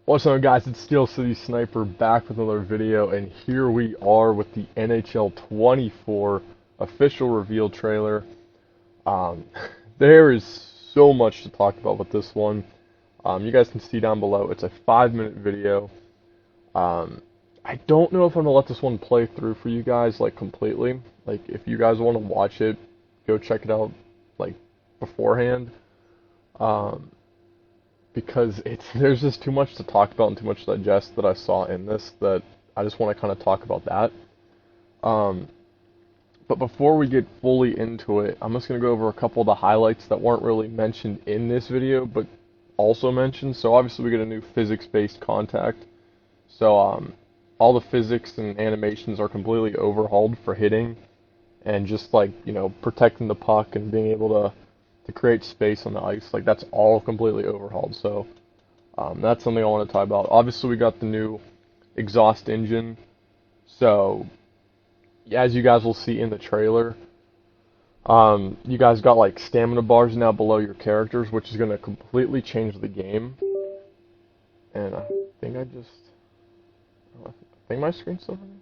What's up, guys? It's Steel City Sniper back with another video, and here we are with the NHL 24 official reveal trailer. Um, there is so much to talk about with this one. You guys can see down below, it's a 5-minute video. Um, I don't know if I'm gonna let this one play through for you guys, like, completely. Like, if you guys want to watch it, go check it out, like, beforehand. Um, because there's just too much to talk about and too much to digest that I saw in this that I just want to kind of talk about that. Um, but before we get fully into it, I'm just going to go over a couple of the highlights that weren't really mentioned in this video, but also mentioned. So obviously we get a new physics-based contact. So all the physics and animations are completely overhauled for hitting and just like, protecting the puck and being able to create space on the ice. Like that's all completely overhauled. So that's something I want to talk about. Obviously, we got the new exhaust engine. So as you guys will see in the trailer, you guys got like stamina bars now below your characters, which is going to completely change the game. And I think I think my screen's still running.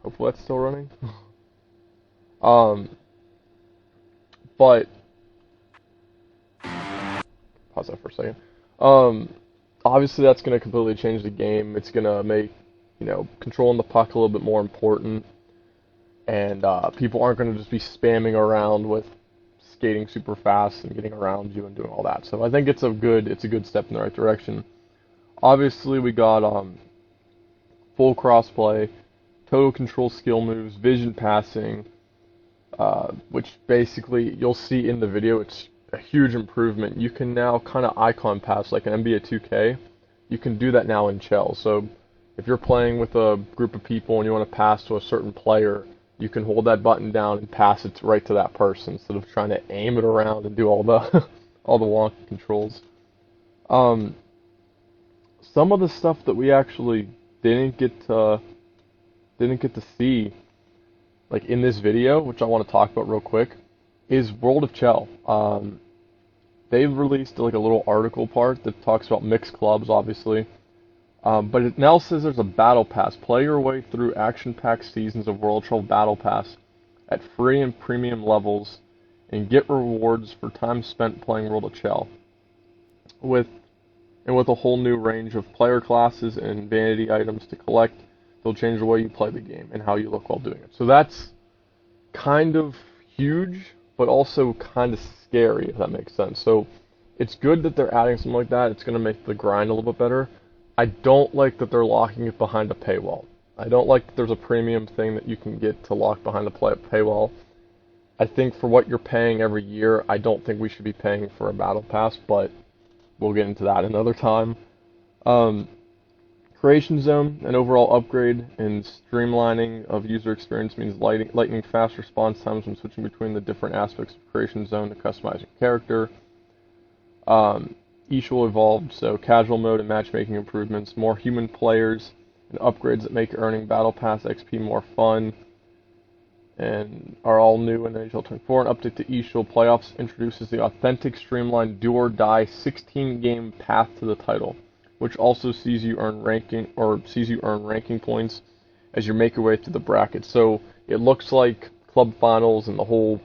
Hopefully that's still running. um, but pause that for a second. Um, Obviously that's going to completely change the game. It's going to make, controlling the puck a little bit more important, and people aren't going to just be spamming around with skating super fast and getting around you and doing all that. So I think it's a good step in the right direction. Obviously we got full crossplay, total control skill moves, vision passing, which basically you'll see in the video. It's a huge improvement. You can now kind of icon pass like an NBA 2K. You can do that now in Chell. So if you're playing with a group of people and you want to pass to a certain player, you can hold that button down and pass it right to that person instead of trying to aim it around and do all the all the wonky controls. Um, some of the stuff that we actually didn't get to didn't get to see like in this video, which I want to talk about real quick, is World of Chell. They've released like a little article part that talks about mixed clubs, obviously. But it now says there's a battle pass. Play your way through action-packed seasons of World of Chell Battle Pass at free and premium levels, and get rewards for time spent playing World of Chell. With with a whole new range of player classes and vanity items to collect, they'll change the way you play the game and how you look while doing it. So that's kind of huge, but also kind of scary, if that makes sense. So it's good that they're adding something like that. It's going to make the grind a little bit better. I don't like that they're locking it behind a paywall. I don't like that there's a premium thing that you can get to lock behind a paywall. I think for what you're paying every year, I don't think we should be paying for a battle pass, but we'll get into that another time. Um, Creation Zone, an overall upgrade in streamlining of user experience, means lightning fast response times when switching between the different aspects of Creation Zone to customizing character. Each will evolve, so casual mode and matchmaking improvements, more human players, and upgrades that make earning Battle Pass XP more fun, and are all new in NHL 24. An update to eShield Playoffs introduces the authentic, streamlined do-or-die 16-game path to the title, which also sees you earn ranking points as you make your way through the bracket. So it looks like club finals and the whole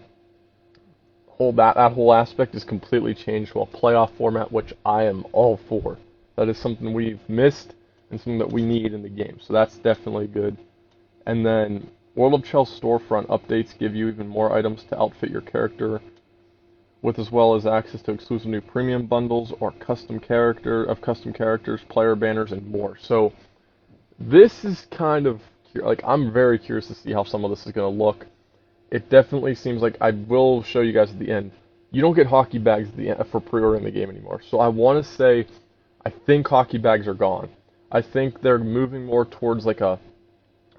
that whole aspect is completely changed to a playoff format, which I am all for. That is something we've missed and something that we need in the game. So that's definitely good. And then World of Chell storefront updates give you even more items to outfit your character with, as well as access to exclusive new premium bundles or custom characters, player banners, and more. So this is kind of like, I'm very curious to see how some of this is going to look. It definitely seems like, I will show you guys at the end, you don't get hockey bags at the end for pre-ordering the game anymore. So I want to say, I think hockey bags are gone. I think they're moving more towards like a,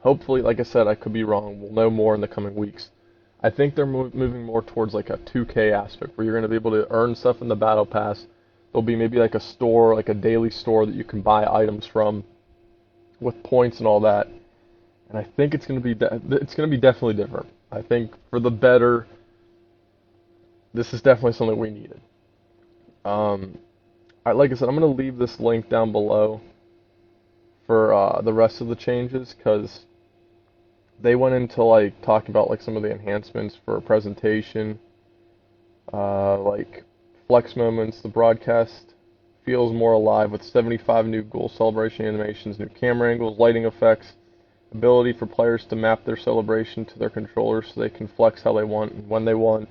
hopefully, like I said, I could be wrong. We'll know more in the coming weeks. I think they're moving more towards like a 2K aspect, where you're going to be able to earn stuff in the Battle Pass. There'll be maybe like a store, like a daily store that you can buy items from with points and all that. And I think it's going to be definitely different. I think for the better. This is definitely something we needed. like I said, I'm gonna leave this link down below for the rest of the changes because they went into like talking about like some of the enhancements for presentation, like flex moments. The broadcast feels more alive with 75 new goal celebration animations, new camera angles, lighting effects, ability for players to map their celebration to their controllers so they can flex how they want and when they want.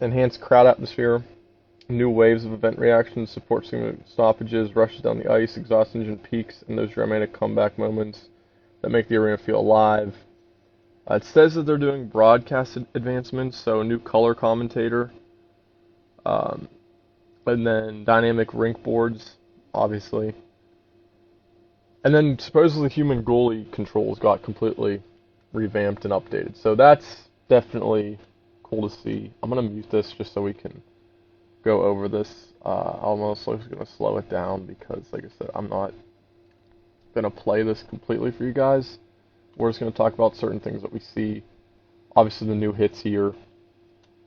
Enhanced crowd atmosphere, new waves of event reactions, support stoppages, rushes down the ice, exhaust engine peaks, and those dramatic comeback moments that make the arena feel alive. It says that they're doing broadcast advancements, so a new color commentator, um, and then dynamic rink boards, obviously. And then supposedly human goalie controls got completely revamped and updated. So that's definitely cool to see. I'm going to mute this just so we can go over this. I'm also going to slow it down because, like I said, I'm not going to play this completely for you guys. We're just going to talk about certain things that we see. Obviously, the new hits here,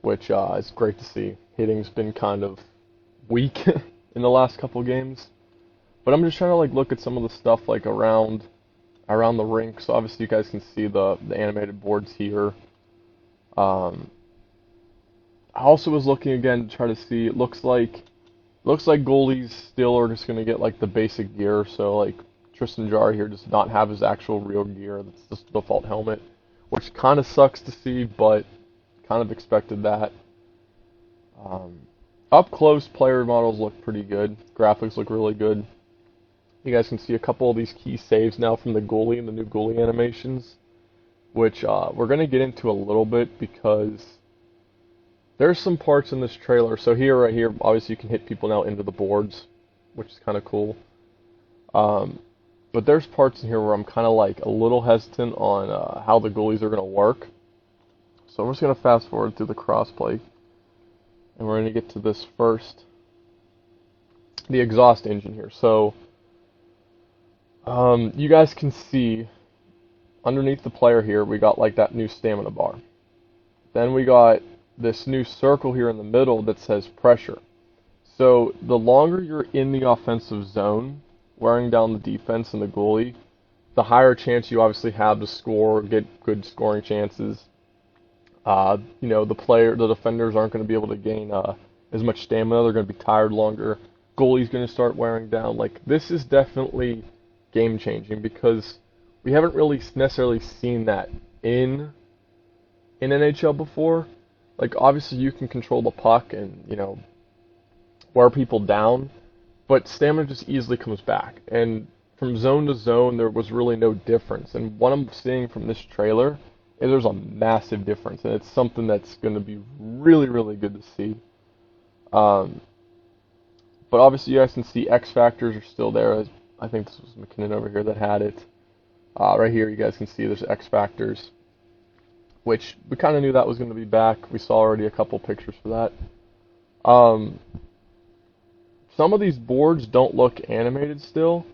which is great to see. Hitting's been kind of weak in the last couple games. But I'm just trying to like look at some of the stuff like around the rink. So obviously you guys can see the animated boards here. I also was looking again to try to see. It looks like goalies still are just gonna get like the basic gear. So like Tristan Jarry here does not have his actual real gear. That's just the default helmet, which kind of sucks to see, but kind of expected that. Up close, player models look pretty good. Graphics look really good. You guys can see a couple of these key saves now from the goalie and the new goalie animations, which we're going to get into a little bit because there's some parts in this trailer. So here, right here, obviously you can hit people now into the boards, which is kind of cool. But there's parts in here where I'm kind of like a little hesitant on how the goalies are going to work. So I'm just going to fast forward through the crossplay, and we're going to get to this first. The exhaust engine here. So you guys can see underneath the player here, we got like that new stamina bar. Then we got this new circle here in the middle that says pressure. So the longer you're in the offensive zone, wearing down the defense and the goalie, the higher chance you obviously have to score, get good scoring chances. The defenders aren't going to be able to gain as much stamina. They're going to be tired longer. Goalie's going to start wearing down. Like, this is definitely game changing because we haven't really necessarily seen that in NHL before. Like, obviously you can control the puck and, wear people down, but stamina just easily comes back. And from zone to zone, there was really no difference. And what I'm seeing from this trailer is there's a massive difference, and it's something that's going to be really, really good to see. But obviously you guys can see X Factors are still there. I think this was McKinnon over here that had it. Right here you guys can see there's X Factors, which we kind of knew that was going to be back. We saw already a couple pictures for that. Some of these boards don't look animated still,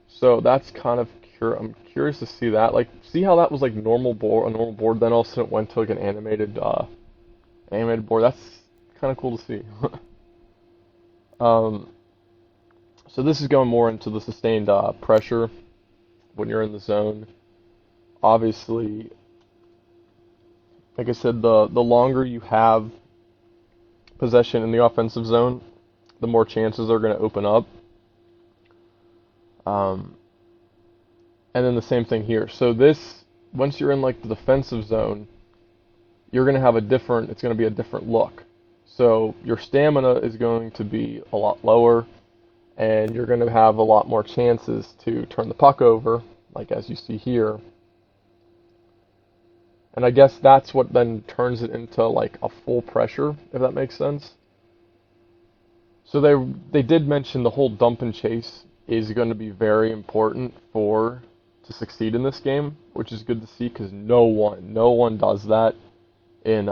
so that's kind of I'm curious to see that. Like, see how that was like a normal board, then all of a sudden it went to like an animated board. That's kind of cool to see. So this is going more into the sustained pressure when you're in the zone. Obviously, like I said, the longer you have possession in the offensive zone, the more chances are going to open up. And then the same thing here. So this, once you're in like the defensive zone, you're going to have it's going to be a different look. So your stamina is going to be a lot lower, and you're going to have a lot more chances to turn the puck over, like as you see here. And I guess that's what then turns it into like a full pressure, if that makes sense. So they did mention the whole dump and chase is going to be very important to succeed in this game, which is good to see because no one does that in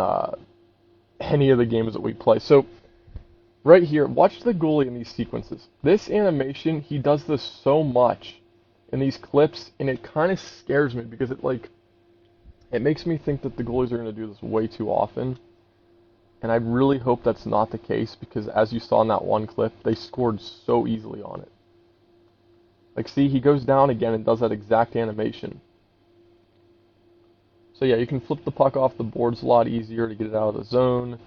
any of the games that we play. So right here, watch the goalie in these sequences. This animation, he does this so much in these clips, and it kind of scares me because it makes me think that the goalies are going to do this way too often. And I really hope that's not the case because as you saw in that one clip, they scored so easily on it. Like, see, he goes down again and does that exact animation. So yeah, you can flip the puck off the boards a lot easier to get it out of the zone.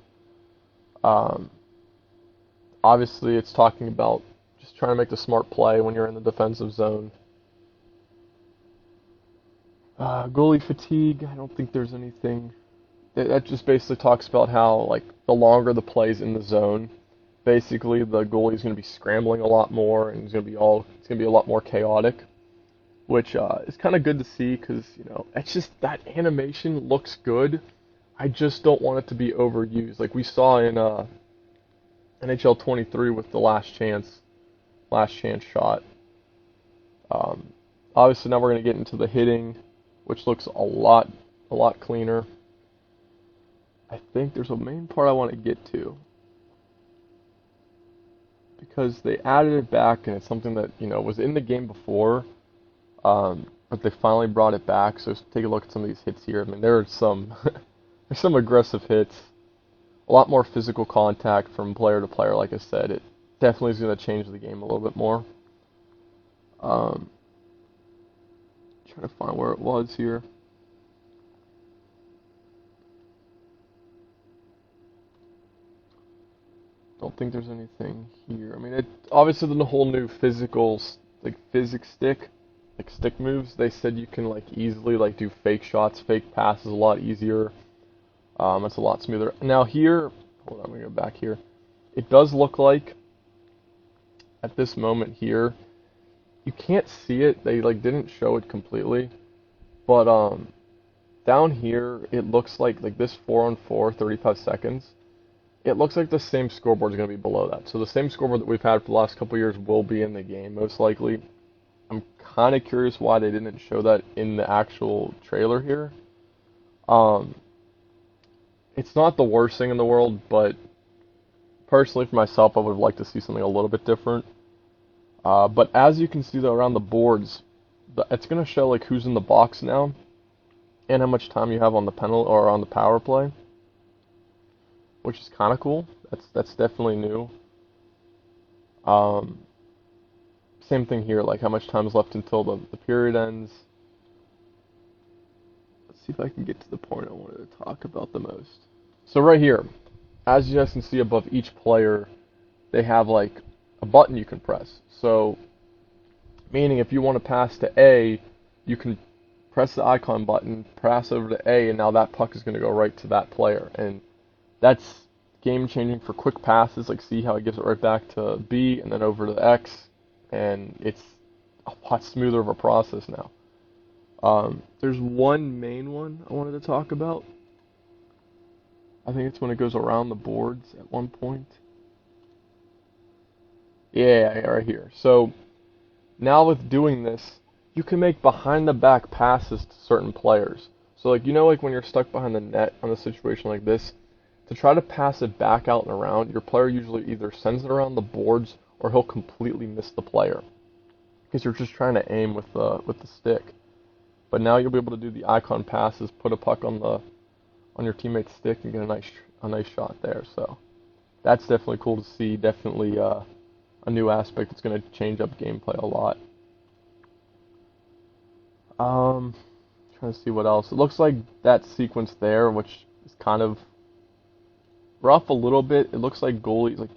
Um, Obviously, it's talking about just trying to make the smart play when you're in the defensive zone. Goalie fatigue, I don't think there's anything. That just basically talks about how, like, the longer the play's in the zone, basically the goalie's going to be scrambling a lot more and it's going to be a lot more chaotic, which is kind of good to see because, it's just that animation looks good. I just don't want it to be overused. Like we saw in NHL 23 with the last chance shot. Obviously now we're going to get into the hitting, which looks a lot cleaner. I think there's a main part I want to get to because they added it back and it's something that was in the game before, but they finally brought it back. So take a look at some of these hits here. I mean, there are some there's some aggressive hits, a lot more physical contact from player to player. Like I said, it definitely is going to change the game a little bit more. Trying to find where it was here. Don't think there's anything here. I mean, obviously the whole new physics stick, like stick moves. They said you can easily do fake shots, fake passes a lot easier. It's a lot smoother. Now here, hold on, I'm gonna go back here. It does look like at this moment here, you can't see it. They didn't show it completely, but down here it looks like this 4-on-4, 35 seconds. It looks like the same scoreboard is going to be below that. So the same scoreboard that we've had for the last couple of years will be in the game, most likely. I'm kind of curious why they didn't show that in the actual trailer here. It's not the worst thing in the world, but personally for myself, I would have liked to see something a little bit different. But as you can see though, around the boards, it's going to show who's in the box now and how much time you have on the penalty or on the power play, which is kind of cool. That's definitely new. Same thing here, how much time is left until the period ends. Let's see if I can get to the point I wanted to talk about the most. So right here, as you guys can see above each player, they have a button you can press. So, meaning if you want to pass to A, you can press the icon button, pass over to A, and now that puck is going to go right to that player. And that's game changing for quick passes. See how it gives it right back to B and then over to X, and it's a lot smoother of a process now. There's one main one I wanted to talk about. I think it's when it goes around the boards at one point. Yeah, right here. So now with doing this, you can make behind the back passes to certain players. So when you're stuck behind the net on a situation like this, to try to pass it back out and around, your player usually either sends it around the boards or he'll completely miss the player because you're just trying to aim with the stick. But now you'll be able to do the icon passes, put a puck on your teammate's stick, and get a nice shot there. So that's definitely cool to see. Definitely a new aspect that's going to change up gameplay a lot. Trying to see what else. It looks like that sequence there, which is kind of rough a little bit. It looks like goalies,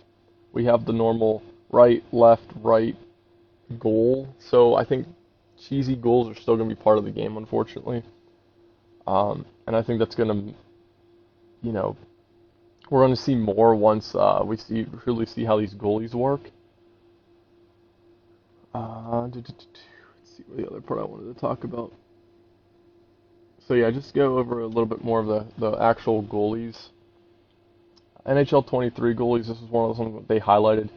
we have the normal right, left, right goal. So I think cheesy goals are still going to be part of the game, unfortunately. And I think that's going to, we're going to see more once we really see how these goalies work. Let's see what the other part I wanted to talk about. So yeah, just go over a little bit more of the actual goalies. NHL 23 goalies, this is one of those ones that they highlighted.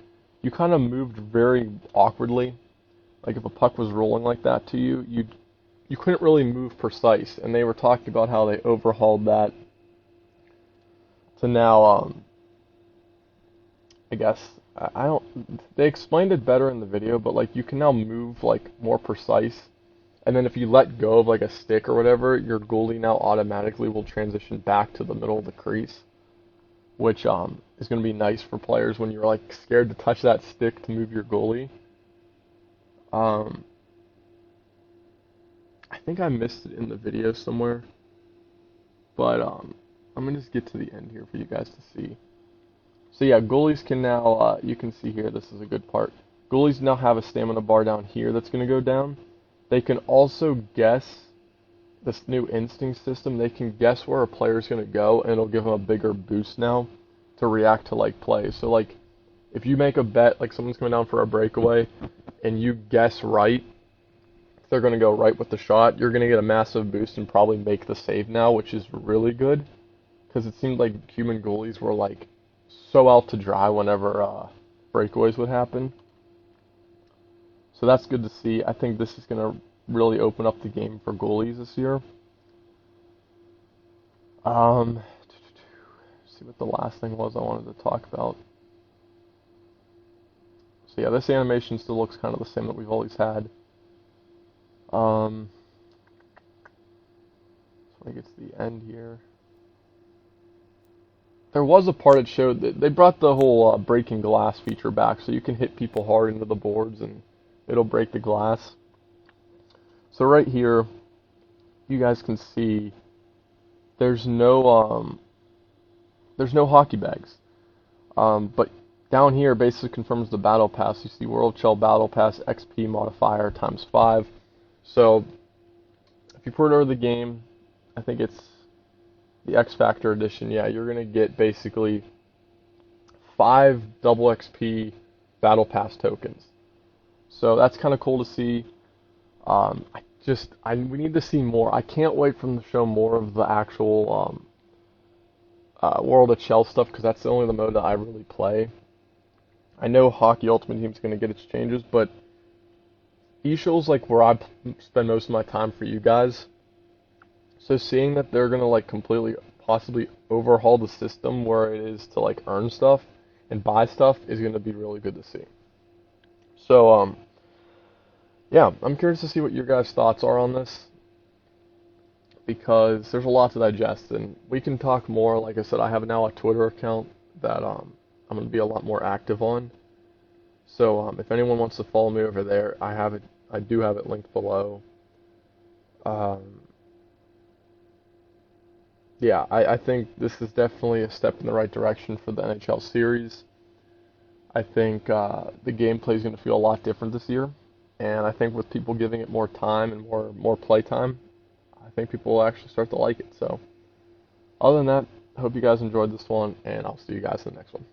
You kind of moved very awkwardly. If a puck was rolling like that to you, you couldn't really move precise. And they were talking about how they overhauled that to now, I guess, they explained it better in the video, but you can now move more precise. And then if you let go of a stick or whatever, your goalie now automatically will transition back to the middle of the crease. which is going to be nice for players when you're like scared to touch that stick to move your goalie. Um, I think I missed it in the video somewhere, but I'm gonna just get to the end here for you guys to see. So yeah, goalies can now, you can see here, this is a good part. Goalies now have a stamina bar down here that's going to go down. They can also guess, this new instinct system, they can guess where a player's going to go, and it'll give them a bigger boost now to react to like plays. So like, if you make a bet, like someone's coming down for a breakaway, and you guess right, they're going to go right with the shot, you're going to get a massive boost and probably make the save now, which is really good. Because it seemed like human goalies were like so out to dry whenever breakaways would happen. So that's good to see. I think this is going to really open up the game for goalies this year. See what the last thing was I wanted to talk about. So yeah, this animation still looks kind of the same that we've always had. So when it gets to the end here. There was a part that showed that they brought the whole breaking glass feature back, so you can hit people hard into the boards and it'll break the glass. So right here, you guys can see there's no hockey bags, but down here basically confirms the battle pass. You see World Shell Battle Pass XP modifier times 5. So if you pre-order the game, I think it's the X Factor edition, yeah, you're going to get basically 5 double XP Battle Pass tokens. So that's kind of cool to see. We need to see more. I can't wait for them to show more of the actual World of Shell stuff, because that's only the mode that I really play. I know Hockey Ultimate Team is going to get its changes, but eShell's like where I spend most of my time for you guys. So seeing that they're going to like completely possibly overhaul the system where it is to like earn stuff and buy stuff is going to be really good to see. So yeah, I'm curious to see what your guys' thoughts are on this, because there's a lot to digest, and we can talk more. Like I said, I have now a Twitter account that I'm going to be a lot more active on. So if anyone wants to follow me over there, I do have it linked below. Yeah, I think this is definitely a step in the right direction for the NHL series. I think the gameplay is going to feel a lot different this year, and I think with people giving it more time and more play time, I think people will actually start to like it. So, other than that, I hope you guys enjoyed this one, and I'll see you guys in the next one.